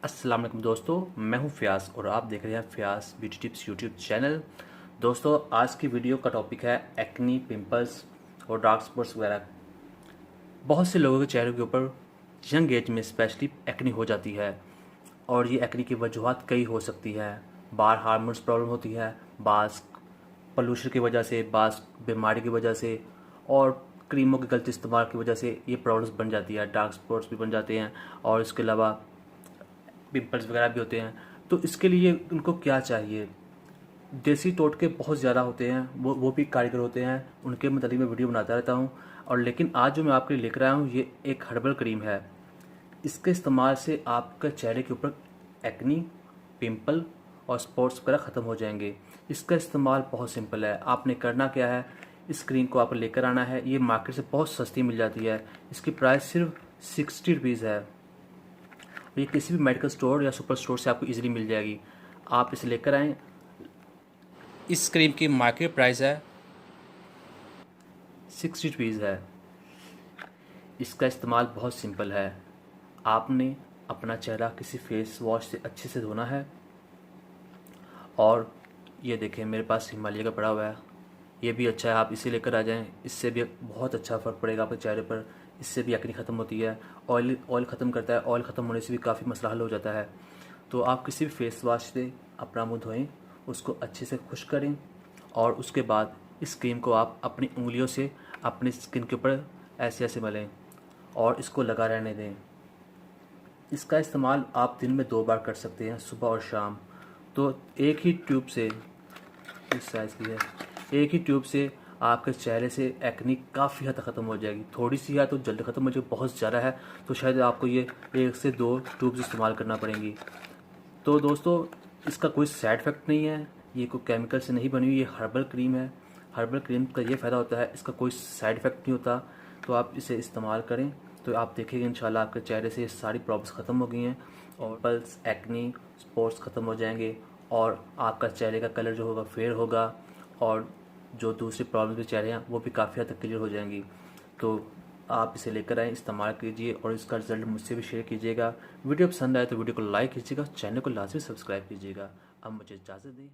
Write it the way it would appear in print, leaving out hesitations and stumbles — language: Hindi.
अस्सलाम वालेकुम दोस्तों, मैं हूं फ़याज़ और आप देख रहे हैं Fayaz beauty tips YouTube channel. दोस्तों, आज की वीडियो का टॉपिक है एक्नी, पिंपल्स और डार्क स्पॉट्स वगैरह। बहुत से लोगों के चेहरे के ऊपर यंग एज में स्पेशली एक्नी हो जाती है और ये एक्नी की वजूहत कई हो सकती है। बार हार्मोन्स प्रॉब्लम होती है, बास पोल्यूशन की वजह से, बास बीमारी की वजह से और क्रीमों के गलत इस्तेमाल की वजह से ये प्रॉब्लम्स बन जाती है। डार्क स्पॉट्स भी बन जाते हैं और इसके अलावा पिंपल्स वगैरह भी होते हैं। तो इसके लिए उनको क्या चाहिए? देसी टोटके बहुत ज़्यादा होते हैं, वो भी कारीगर होते हैं, उनके मतलब मैं वीडियो बनाता रहता हूँ। और लेकिन आज जो मैं आपके लिए लेकर आया हूँ ये एक हर्बल क्रीम है। इसके इस्तेमाल से आपके चेहरे के ऊपर एक्नी, पिंपल और स्पॉट्स वगैरह ख़त्म हो जाएंगे। इसका इस्तेमाल बहुत सिंपल है। आपने करना क्या है, इस क्रीम को आपको लेकर आना है। ये मार्केट से बहुत सस्ती मिल जाती है। इसकी प्राइस सिर्फ 60 रुपीज़ है। ये किसी भी मेडिकल स्टोर या सुपर स्टोर से आपको इजीली मिल जाएगी। आप इसे लेकर आएँ। इस क्रीम की मार्केट प्राइस है 60 रुपीज़ है। इसका इस्तेमाल बहुत सिंपल है। आपने अपना चेहरा किसी फेस वॉश से अच्छे से धोना है और ये देखें मेरे पास हिमालय का पड़ा हुआ है, ये भी अच्छा है। आप इसे लेकर आ जाएं, इससे भी बहुत अच्छा फ़र्क पड़ेगा आपके चेहरे पर। इससे भी एक्नी ख़त्म होती है। ऑयल ख़त्म करता है। ऑयल ख़त्म होने से भी काफ़ी मसला हल हो जाता है। तो आप किसी भी फेस वॉश से अपना मुंह धोएं, उसको अच्छे से खुश करें और उसके बाद इस क्रीम को आप अपनी उंगलियों से अपनी स्किन के ऊपर ऐसे ऐसे मलें और इसको लगा रहने दें। इसका इस्तेमाल आप दिन में 2 बार कर सकते हैं, सुबह और शाम। तो एक ही ट्यूब से, इस साइज़ की है, एक ही ट्यूब से आपके चेहरे से एक्नी काफ़ी हद तक ख़त्म हो जाएगी। थोड़ी सी है तो जल्दी ख़त्म हो जाएगी, बहुत ज़्यादा है तो शायद आपको ये 1 से 2 ट्यूब्स इस्तेमाल करना पड़ेंगी। तो दोस्तों, इसका कोई साइड इफ़ेक्ट नहीं है, ये कोई केमिकल से नहीं बनी हुई, ये हर्बल क्रीम है। हर्बल क्रीम का ये फ़ायदा होता है, इसका कोई साइड इफ़ेक्ट नहीं होता। तो आप इसे इस्तेमाल करें तो आप देखेंगे इंशाल्लाह आपके चेहरे से ये सारी प्रॉब्लम्स ख़त्म हो गई हैं और पल्स, एक्नी, स्पॉट्स ख़त्म हो जाएंगे और आपका चेहरे का कलर जो होगा फेयर होगा और जो दूसरी प्रॉब्लम के चेहरे हैं वो भी काफ़ी हद तक क्लियर हो जाएंगी। तो आप इसे लेकर आएँ, इस्तेमाल कीजिए और इसका रिज़ल्ट मुझसे भी शेयर कीजिएगा। वीडियो पसंद आए तो वीडियो को लाइक कीजिएगा, चैनल को लाजमी सब्सक्राइब कीजिएगा। अब मुझे इजाज़त दें।